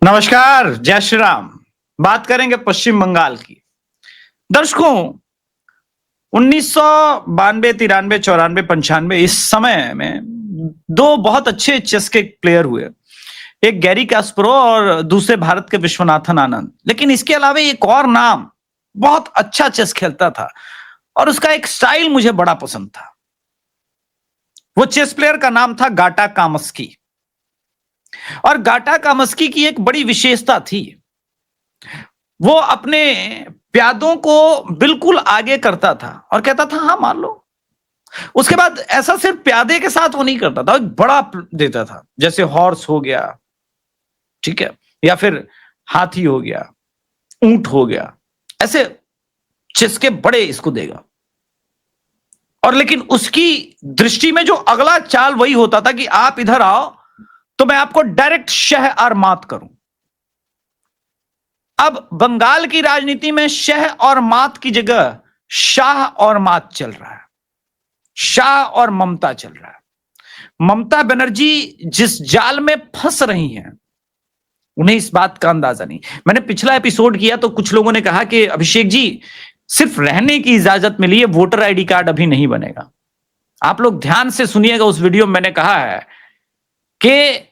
नमस्कार, जय श्री राम। बात करेंगे पश्चिम बंगाल की। दर्शकों, 1992, 93, 94, 95 इस समय में दो बहुत अच्छे चेस के प्लेयर हुए। एक गैरी कास्परोव और दूसरे भारत के विश्वनाथन आनंद। लेकिन इसके अलावा एक और नाम बहुत अच्छा चेस खेलता था और उसका एक स्टाइल मुझे बड़ा पसंद था। वो चेस प्लेयर का नाम था गाटा कामस्की। और गाटा कामस्की की एक बड़ी विशेषता थी। वो अपने प्यादों को बिल्कुल आगे करता था और कहता था हाँ मान लो। उसके बाद ऐसा सिर्फ प्यादे के साथ वो नहीं करता था, एक बड़ा देता था, जैसे हॉर्स हो गया, ठीक है, या फिर हाथी हो गया, ऊंट हो गया, ऐसे चेस के बड़े इसको देगा। और लेकिन उसकी दृष्टि में जो अगला चाल वही होता था कि आप इधर आओ तो मैं आपको डायरेक्ट शह और मात करूं। अब बंगाल की राजनीति में शह और मात की जगह शाह और मात चल रहा है, शाह और ममता चल रहा है। ममता बनर्जी जिस जाल में फंस रही हैं, उन्हें इस बात का अंदाजा नहीं। मैंने पिछला एपिसोड किया तो कुछ लोगों ने कहा कि अभिषेक जी सिर्फ रहने की इजाजत मिली है, वोटर आईडी कार्ड अभी नहीं बनेगा। आप लोग ध्यान से सुनिएगा, उस वीडियो में मैंने कहा है कि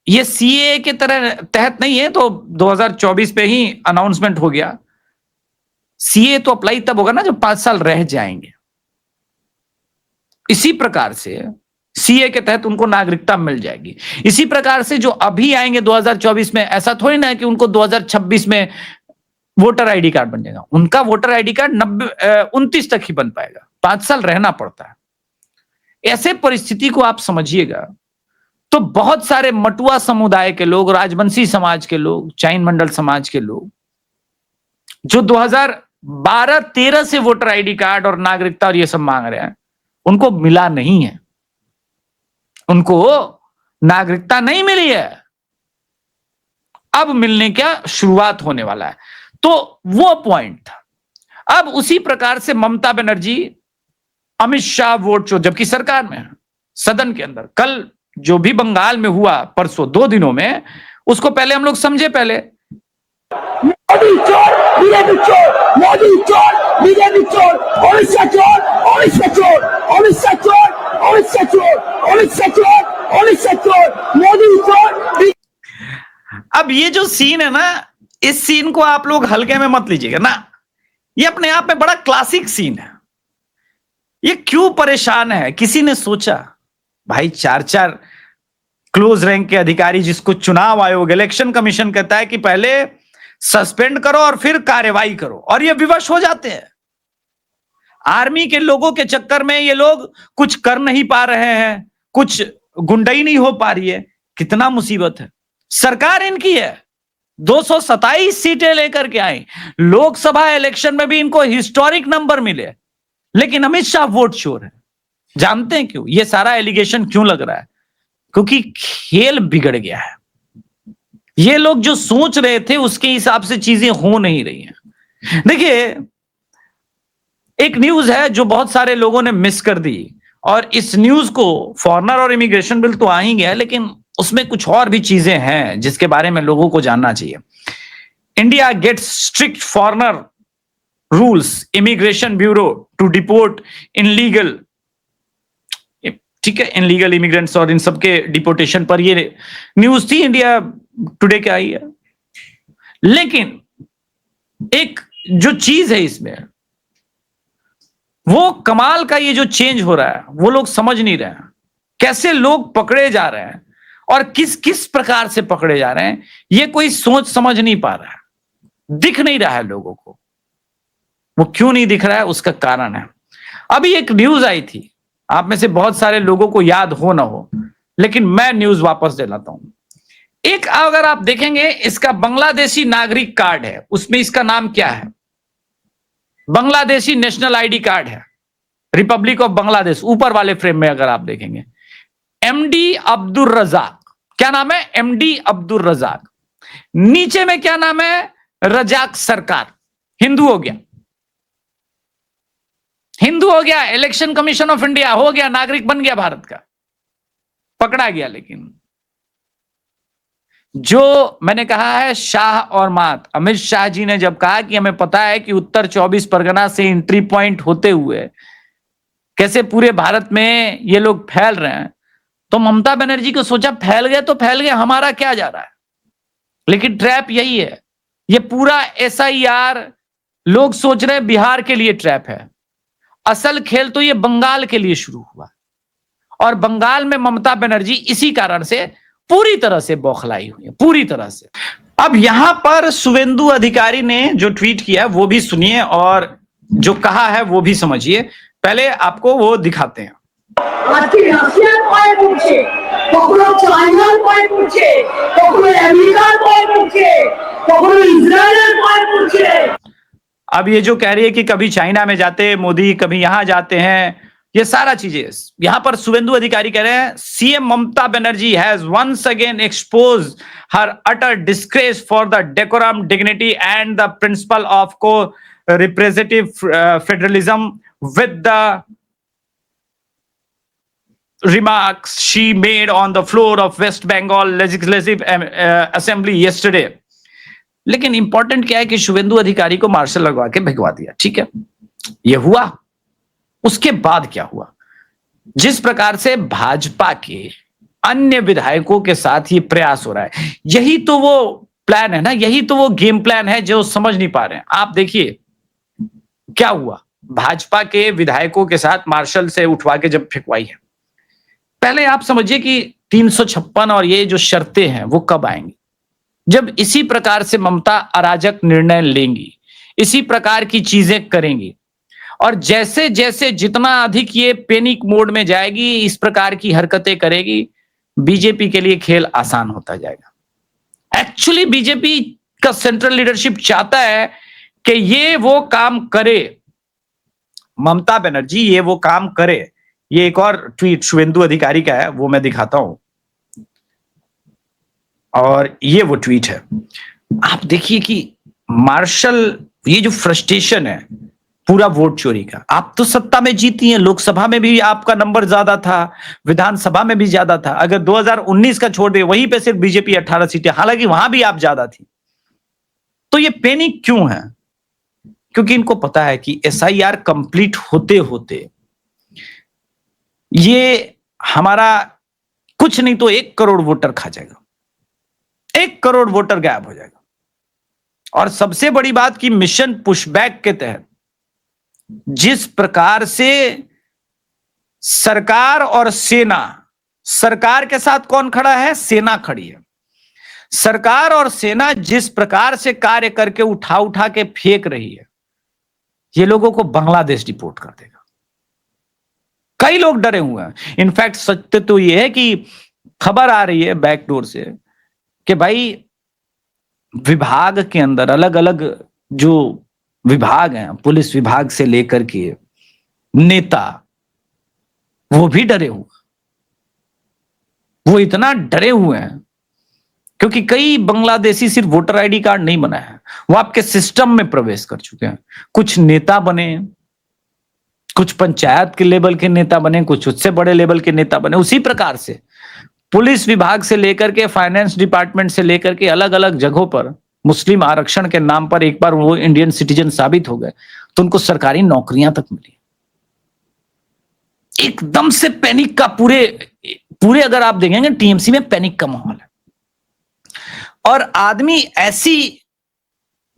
ये सीए के तरह तहत नहीं है, तो 2024 पे ही अनाउंसमेंट हो गया। सीए तो अप्लाई तब होगा ना जब 5 साल रह जाएंगे। इसी प्रकार से सीए के तहत उनको नागरिकता मिल जाएगी। इसी प्रकार से जो अभी आएंगे 2024 में, ऐसा थोड़ी ना है कि उनको 2026 में वोटर आईडी कार्ड बन जाएगा। उनका वोटर आईडी कार्ड 29 तक ही बन पाएगा, 5 साल रहना पड़ता है। ऐसे परिस्थिति को आप समझिएगा तो बहुत सारे मटुआ समुदाय के लोग, राजवंशी समाज के लोग, जैन मंडल समाज के लोग जो 2012-13 से वोटर आईडी कार्ड और नागरिकता और ये सब मांग रहे हैं, उनको मिला नहीं है, उनको नागरिकता नहीं मिली है। अब मिलने का शुरुआत होने वाला है। तो वो पॉइंट था। अब उसी प्रकार से ममता बनर्जी, अमित शाह वोट चोर, जबकि सरकार में है, सदन के अंदर। कल जो भी बंगाल में हुआ, परसों 2 दिनों में, उसको पहले हम लोग समझे। पहले मोदी चोर, बीजेपी चोर, मोदी चोर, बीजेपी चोर, अमित शाह चोर, अमित शाह चोर, अमित शाह चोर, अमित शाह चोर, अमित शाह चोर, अमित शाह चोर, मोदी चोर। अब ये जो सीन है ना, इस सीन को आप लोग हल्के में मत लीजिएगा ना। ये अपने आप में बड़ा क्लासिक सीन है। ये क्यों परेशान है, किसी ने सोचा? भाई 4-4 क्लोज रैंक के अधिकारी जिसको चुनाव आयोग, इलेक्शन कमीशन कहता है कि पहले सस्पेंड करो और फिर कार्रवाई करो, और ये विवश हो जाते हैं। आर्मी के लोगों के चक्कर में ये लोग कुछ कर नहीं पा रहे हैं, कुछ गुंडाई नहीं हो पा रही है। कितना मुसीबत है। सरकार इनकी है, 227 सीटें लेकर के आई। लोकसभा इलेक्शन में भी इनको हिस्टोरिक नंबर मिले, लेकिन अमित शाह वोट चोर है। जानते हैं क्यों? ये सारा एलिगेशन क्यों लग रहा है? क्योंकि खेल बिगड़ गया है। ये लोग जो सोच रहे थे उसके हिसाब से चीजें हो नहीं रही हैं। देखिए, एक न्यूज है जो बहुत सारे लोगों ने मिस कर दी, और इस न्यूज को, फॉरेनर और इमिग्रेशन बिल तो आ ही गया, लेकिन उसमें कुछ और भी चीजें हैं जिसके बारे में लोगों को जानना चाहिए। India gets strict foreigner rules, immigration bureau to deport illegal, ठीक है, इनलीगल इमिग्रेंट्स और इन सबके डिपोर्टेशन पर ये न्यूज थी, इंडिया टुडे के आई है। लेकिन एक जो चीज है इसमें, वो कमाल का, ये जो चेंज हो रहा है वो लोग समझ नहीं रहे हैं। कैसे लोग पकड़े जा रहे हैं और किस किस प्रकार से पकड़े जा रहे हैं, ये कोई सोच समझ नहीं पा रहा है। दिख नहीं रहा है लोगों को। वो क्यों नहीं दिख रहा है, उसका कारण है। अभी एक न्यूज आई थी, आप में से बहुत सारे लोगों को याद हो ना हो, लेकिन मैं न्यूज वापस दिलाता हूं। एक, अगर आप देखेंगे, इसका बांग्लादेशी नागरिक कार्ड है, उसमें इसका नाम क्या है? बांग्लादेशी नेशनल आईडी कार्ड है, रिपब्लिक ऑफ बांग्लादेश। ऊपर वाले फ्रेम में अगर आप देखेंगे, एमडी अब्दुल रजाक, क्या नाम है? एमडी अब्दुल रजाक। नीचे में क्या नाम है? रजाक सरकार। हिंदू हो गया, हिंदू हो गया, इलेक्शन कमीशन ऑफ इंडिया हो गया, नागरिक बन गया भारत का, पकड़ा गया। लेकिन जो मैंने कहा है शाह और मात, अमित शाह जी ने जब कहा कि हमें पता है कि उत्तर 24 परगना से एंट्री पॉइंट होते हुए कैसे पूरे भारत में ये लोग फैल रहे हैं, तो ममता बनर्जी को सोचा फैल गए तो फैल गए, हमारा क्या जा रहा है। लेकिन ट्रैप यही है, ये पूरा SIR लोग सोच रहे हैं बिहार के लिए ट्रैप है। असल खेल तो ये बंगाल के लिए शुरू हुआ और बंगाल में ममता बनर्जी इसी कारण से पूरी तरह से बौखलाई हुई है, पूरी तरह से। अब यहां पर शुवेंदु अधिकारी ने जो ट्वीट किया वो भी सुनिए और जो कहा है वो भी समझिए। पहले आपको वो दिखाते हैं। আজকে রাশিয়ার পায়ে পড়ছে, কখনো চায়নার পায়ে পড়ছে, কখনো আমেরিকার পায়ে পড়ছে, কখনো ইসরায়েলের পায়ে পড়ছে। अब ये जो कह रही है कि कभी चाइना में जाते हैं मोदी, कभी यहां जाते हैं, ये सारा चीजें यहां पर शुवेंदु अधिकारी कह रहे हैं CM Mamata Banerjee has once again expose her utter disgrace for the decorum, dignity and the principle of co representative federalism with the remarks she made on the floor of West Bengal Legislative Assembly yesterday. लेकिन important क्या है कि शुवेंदु अधिकारी को martial लगवा के भिगवा दिया, ठीक है, ये हुआ। उसके बाद क्या हुआ, जिस प्रकार से भाजपा के अन्य विधायकों के साथ ये प्रयास हो रहा है, यही तो वो प्लान है ना, यही तो वो गेम प्लान है जो समझ नहीं पा रहे हैं। आप देखिए क्या हुआ, भाजपा के विधायकों के साथ मार्शल से उठवा के जब फिकवाई है, पहले आप समझिए कि 356 और ये जो शर्तें हैं वो कब आएंगी, जब इसी प्रकार से ममता अराजक निर्णय लेंगी, इसी प्रकार की चीजें करेंगी और जैसे जैसे जितना अधिक ये पैनिक मोड में जाएगी, इस प्रकार की हरकतें करेगी, बीजेपी के लिए खेल आसान होता जाएगा। एक्चुअली बीजेपी का सेंट्रल लीडरशिप चाहता है कि ये वो काम करे, ममता बनर्जी ये वो काम करे। ये एक और ट्वीट शुवेंदु अधिकारी का है, वो मैं दिखाता हूं और ये वो ट्वीट है। आप देखिए कि मार्शल, ये जो फ्रस्ट्रेशन है पूरा वोट चोरी का, आप तो सत्ता में जीती हैं, लोकसभा में भी आपका नंबर ज्यादा था, विधानसभा में भी ज्यादा था, अगर 2019 का छोड़ दे वहीं पे सिर्फ बीजेपी 18 सीटें, हालांकि वहां भी आप ज्यादा थी। तो ये पैनिक क्यों है, क्योंकि इनको पता है कि SIR कंप्लीट होते होते ये हमारा कुछ नहीं तो 1 करोड़ वोटर खा जाएगा, 1 करोड़ वोटर गायब हो जाएगा। और सबसे बड़ी बात कि मिशन पुशबैक के तहत जिस प्रकार से सरकार और सेना, सरकार के साथ कौन खड़ा है, सेना खड़ी है, सरकार और सेना जिस प्रकार से कार्य करके उठा उठा के फेंक रही है, ये लोगों को बांग्लादेश डिपोर्ट कर देगा। कई लोग डरे हुए हैं। इनफैक्ट सत्य तो ये है कि खबर आ रही है बैकडोर से कि भाई विभाग के अंदर अलग अलग जो विभाग हैं, पुलिस विभाग से लेकर के नेता, वो भी डरे हुए, वो इतना डरे हुए हैं क्योंकि कई बांग्लादेशी सिर्फ वोटर आईडी कार्ड नहीं बनाए हैं, वो आपके सिस्टम में प्रवेश कर चुके हैं। कुछ नेता बने, कुछ पंचायत के लेवल के नेता बने, कुछ उससे बड़े लेवल के नेता बने। उसी प्रकार से पुलिस विभाग से लेकर के फाइनेंस डिपार्टमेंट से लेकर के अलग अलग जगहों पर मुस्लिम आरक्षण के नाम पर एक बार वो इंडियन सिटीजन साबित हो गए तो उनको सरकारी नौकरियां तक मिली। एकदम से पैनिक का पूरे अगर आप देखेंगे टीएमसी में पैनिक का माहौल है। और आदमी ऐसी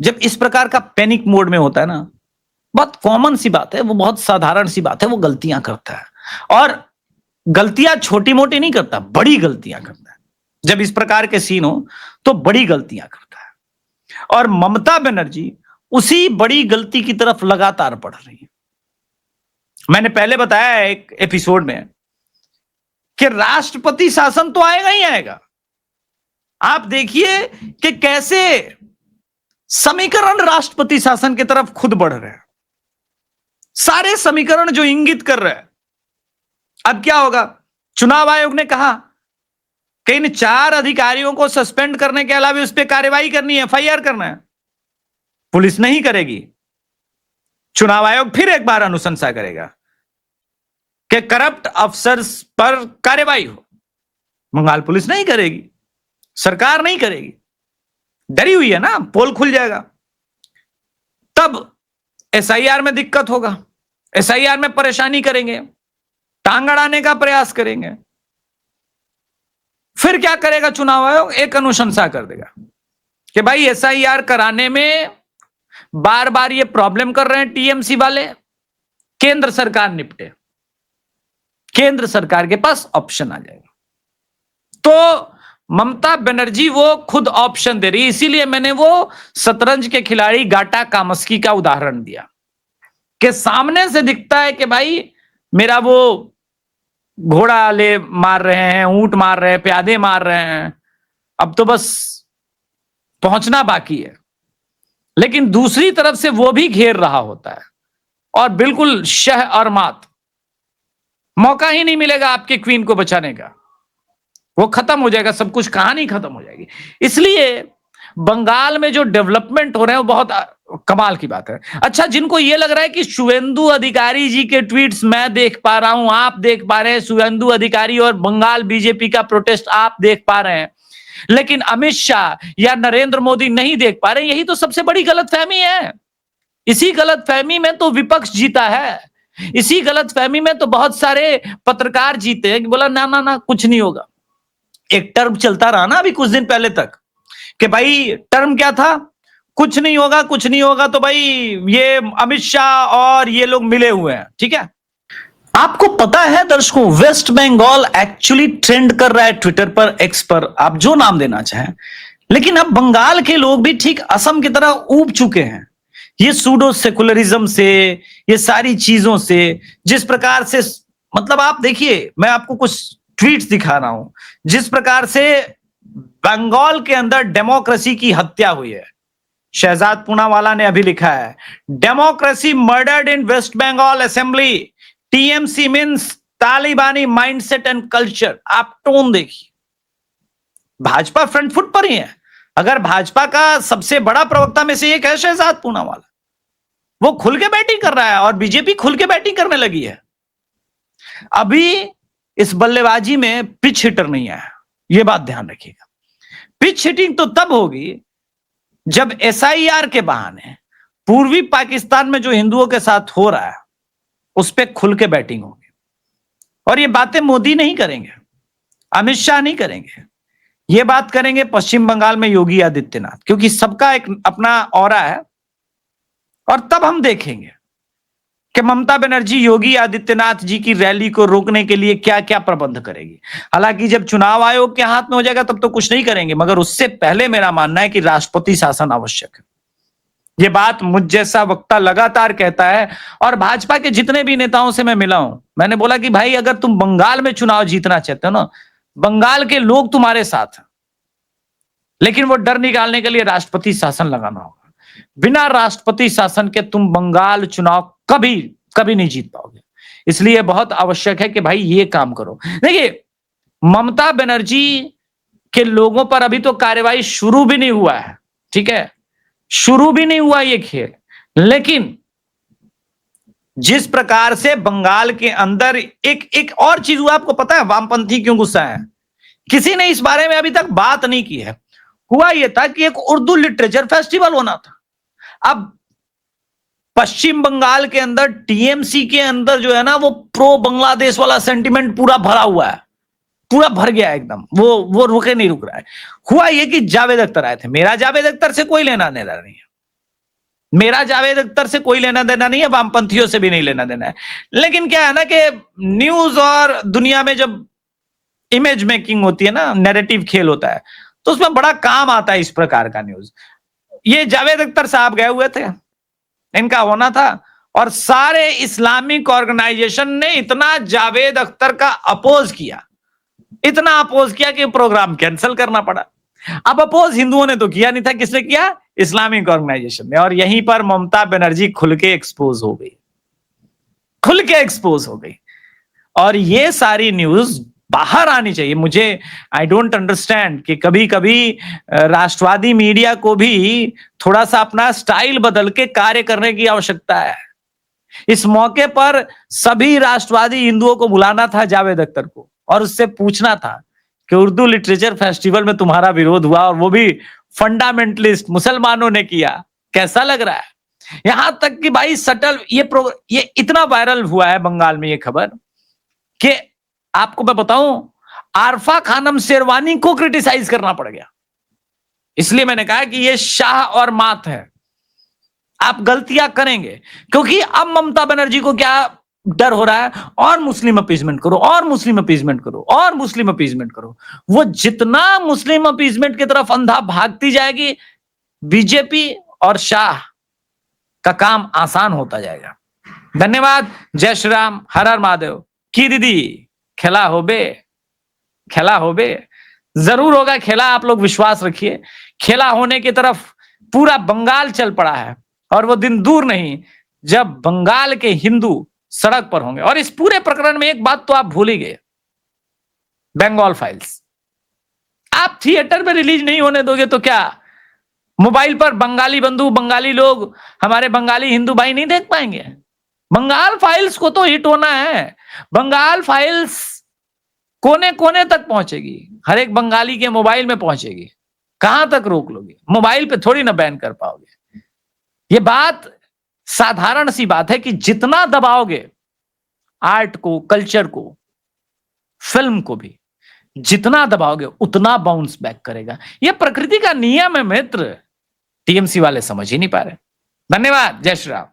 जब इस प्रकार का पैनिक मोड में होता है ना, बहुत कॉमन सी बात है, वो बहुत साधारण सी बात है, वो गलतियां करता है और गलतियां छोटी मोटी नहीं करता, बड़ी गलतियां करता है। जब इस प्रकार के सीन हो तो बड़ी गलतियां करता है और ममता बनर्जी उसी बड़ी गलती की तरफ लगातार बढ़ रही है। मैंने पहले बताया एक एपिसोड में कि राष्ट्रपति शासन तो आएगा ही आएगा। आप देखिए कि कैसे समीकरण राष्ट्रपति शासन की तरफ खुद बढ़ रहे हैं, सारे समीकरण जो इंगित कर रहे हैं। अब क्या होगा, चुनाव आयोग ने कहा कि इन 4 अधिकारियों को सस्पेंड करने के अलावा उस पर कार्रवाई करनी है, FIR करना है, पुलिस नहीं करेगी। चुनाव आयोग फिर एक बार अनुशंसा करेगा कि करप्ट अफसर्स पर कार्रवाई हो, बंगाल पुलिस नहीं करेगी। सरकार नहीं करेगी, डरी हुई है ना, पोल खुल जाएगा, तब एसआईआर में दिक्कत होगा, एसआईआर में परेशानी करेंगे, टांग अड़ाने का प्रयास करेंगे। फिर क्या करेगा चुनाव आयोग? एक अनुशंसा कर देगा कि भाई एसआईआर कराने में बार बार ये प्रॉब्लम कर रहे हैं टीएमसी वाले, केंद्र सरकार निपटे, केंद्र सरकार के पास ऑप्शन आ जाएगा। तो ममता बनर्जी वो खुद ऑप्शन दे रही, इसीलिए मैंने वो शतरंज के खिलाड़ी गाटा कामस्की का उदाहरण दिया कि सामने से दिखता है कि भाई मेरा वो घोड़ा ले मार रहे हैं, ऊंट मार रहे हैं, प्यादे मार रहे हैं, अब तो बस पहुंचना बाकी है, लेकिन दूसरी तरफ से वो भी घेर रहा होता है और बिल्कुल शह और मात, मौका ही नहीं मिलेगा आपके क्वीन को बचाने का, वो खत्म हो जाएगा, सब कुछ, कहानी खत्म हो जाएगी। इसलिए बंगाल में जो डेवलपमेंट हो रहे हैं वो बहुत कमाल की बात है। अच्छा, जिनको ये लग रहा है कि शुवेंदु अधिकारी जी के ट्वीट्स मैं देख पा रहा हूं, आप देख पा रहे हैं, शुवेंदु अधिकारी और बंगाल बीजेपी का प्रोटेस्ट आप देख पा रहे हैं, लेकिन अमित शाह या नरेंद्र मोदी नहीं देख पा रहे, यही तो सबसे बड़ी गलतफहमी है। इसी गलतफहमी में तो विपक्ष जीता है, इसी गलतफहमी में तो बहुत सारे पत्रकार जीते हैं कि बोला ना ना ना कुछ नहीं होगा। एक टर्म चलता रहा ना अभी कुछ दिन पहले तक कि भाई टर्म क्या था, कुछ नहीं होगा, कुछ नहीं होगा, तो भाई ये अमित शाह और ये लोग मिले हुए हैं, ठीक है। आपको पता है दर्शकों, वेस्ट बंगाल एक्चुअली ट्रेंड कर रहा है ट्विटर पर, एक्स पर, आप जो नाम देना चाहें, लेकिन अब बंगाल के लोग भी ठीक असम की तरह ऊब चुके हैं ये सूडो सेकुलरिज्म से, ये सारी चीजों से, जिस प्रकार से, मतलब आप देखिए, मैं आपको कुछ ट्वीट्स दिखा रहा हूं, जिस प्रकार से बंगाल के अंदर डेमोक्रेसी की हत्या हुई है। शहजाद पूनावाला ने अभी लिखा है, democracy murdered in West Bengal assembly, TMC means Talibani mindset and culture. आप टोन देखिए, भाजपा फ्रंट फुट पर ही है। अगर भाजपा का सबसे बड़ा प्रवक्ता में से एक है शहजाद पूनावाला, वो खुल के बैटिंग कर रहा है और बीजेपी खुल के बैटिंग करने लगी है। अभी इस बल्लेबाजी में पिच हिटर नहीं आया, ये बात ध्यान रखिएगा। पिच हिटिंग तो तब होगी जब एसआईआर के बहाने पूर्वी पाकिस्तान में जो हिंदुओं के साथ हो रहा है उस पर खुल के बैटिंग होगी। और ये बातें मोदी नहीं करेंगे, अमित शाह नहीं करेंगे, ये बात करेंगे पश्चिम बंगाल में योगी आदित्यनाथ, क्योंकि सबका एक अपना ऑरा है। और तब हम देखेंगे कि ममता बनर्जी योगी आदित्यनाथ जी की रैली को रोकने के लिए क्या क्या प्रबंध करेगी। हालांकि जब चुनाव आयोग के हाथ में हो जाएगा तब तो कुछ नहीं करेंगे, मगर उससे पहले मेरा मानना है कि राष्ट्रपति शासन आवश्यक है। ये बात मुझ जैसा वक्ता लगातार कहता है, और भाजपा के जितने भी नेताओं से मैं मिला हूं, मैंने बोला कि भाई अगर तुम बंगाल में चुनाव जीतना चाहते हो ना, बंगाल के लोग तुम्हारे साथ हैं, लेकिन वो डर निकालने के लिए राष्ट्रपति शासन लगाना होगा। बिना राष्ट्रपति शासन के तुम बंगाल चुनाव कभी कभी नहीं जीत पाओगे। इसलिए बहुत आवश्यक है कि भाई ये काम करो। देखिए, ममता बनर्जी के लोगों पर अभी तो कार्रवाई शुरू भी नहीं हुआ है, ठीक है, शुरू भी नहीं हुआ ये खेल, लेकिन जिस प्रकार से बंगाल के अंदर एक और चीज हुआ, आपको पता है वामपंथी क्यों गुस्सा है? किसी ने इस बारे में अभी तक बात नहीं की है। हुआ यह था कि एक उर्दू लिटरेचर फेस्टिवल होना था। अब पश्चिम बंगाल के अंदर टीएमसी के अंदर जो है ना, वो प्रो बांग्लादेश वाला सेंटिमेंट पूरा भरा हुआ है, पूरा भर गया एकदम, वो रुके नहीं रुक रहा है। हुआ ये कि जावेद अख्तर आए थे। मेरा जावेद अख्तर से कोई लेना देना नहीं है, मेरा जावेद अख्तर से कोई लेना देना नहीं है, वामपंथियों से भी नहीं लेना देना है। लेकिन क्या है ना कि न्यूज और दुनिया में जब इमेज मेकिंग होती है ना, नैरेटिव खेल होता है, तो उसमें बड़ा काम आता है इस प्रकार का न्यूज। ये जावेद अख्तर साहब गए हुए थे, इनका होना था, और सारे इस्लामिक ऑर्गेनाइजेशन ने इतना जावेद अख्तर का अपोज किया, इतना अपोज किया कि प्रोग्राम कैंसिल करना पड़ा। अब अपोज हिंदुओं ने तो किया नहीं था, किसने किया? इस्लामिक ऑर्गेनाइजेशन ने। और यहीं पर ममता बनर्जी खुल के एक्सपोज हो गई, खुल के एक्सपोज हो गई। और ये सारी न्यूज बाहर आनी चाहिए। मुझे आई डोंट अंडरस्टैंड कि कभी कभी राष्ट्रवादी मीडिया को भी थोड़ा सा अपना स्टाइल बदल के कार्य करने की आवश्यकता है। इस मौके पर सभी राष्ट्रवादी हिंदुओं को बुलाना था जावेद अख्तर को, और उससे पूछना था कि उर्दू लिटरेचर फेस्टिवल में तुम्हारा विरोध हुआ और वो भी फंडामेंटलिस्ट मुसलमानों ने किया। कैसा लग रहा है? यहां तक कि भाई सटल ये इतना वायरल हुआ है बंगाल में ये खबर कि आपको मैं बताऊं, आरफा खानम शेरवानी को क्रिटिसाइज करना पड़ गया। इसलिए मैंने कहा कि ये शाह और मात है, आप गलतियां करेंगे। क्योंकि अब ममता बनर्जी को क्या डर हो रहा है, और मुस्लिम अपीजमेंट करो, और मुस्लिम अपीजमेंट करो, और मुस्लिम अपीजमेंट करो। वो जितना मुस्लिम अपीजमेंट की तरफ अंधा भागती जाएगी, बीजेपी और शाह का काम आसान होता जाएगा। धन्यवाद। जय श्री राम, हर हर महादेव। की दीदी खेला हो बे, खेला हो बे, जरूर होगा खेला, आप लोग विश्वास रखिए। खेला होने की तरफ पूरा बंगाल चल पड़ा है, और वो दिन दूर नहीं जब बंगाल के हिंदू सड़क पर होंगे। और इस पूरे प्रकरण में एक बात तो आप भूल ही गए, बंगाल फाइल्स आप थिएटर में रिलीज नहीं होने दोगे तो क्या मोबाइल पर बंगाली बंधु, बंगाली लोग, हमारे बंगाली हिंदू भाई नहीं देख पाएंगे? बंगाल फाइल्स को तो हिट होना है। बंगाल फाइल्स कोने कोने तक पहुंचेगी, हर एक बंगाली के मोबाइल में पहुंचेगी। कहां तक रोक लोगे? मोबाइल पे थोड़ी ना बैन कर पाओगे। ये बात साधारण सी बात है कि जितना दबाओगे आर्ट को, कल्चर को, फिल्म को भी जितना दबाओगे उतना बाउंस बैक करेगा। यह प्रकृति का नियम है मित्र। टीएमसी वाले समझ ही नहीं पा रहे। धन्यवाद। जय श्री राम।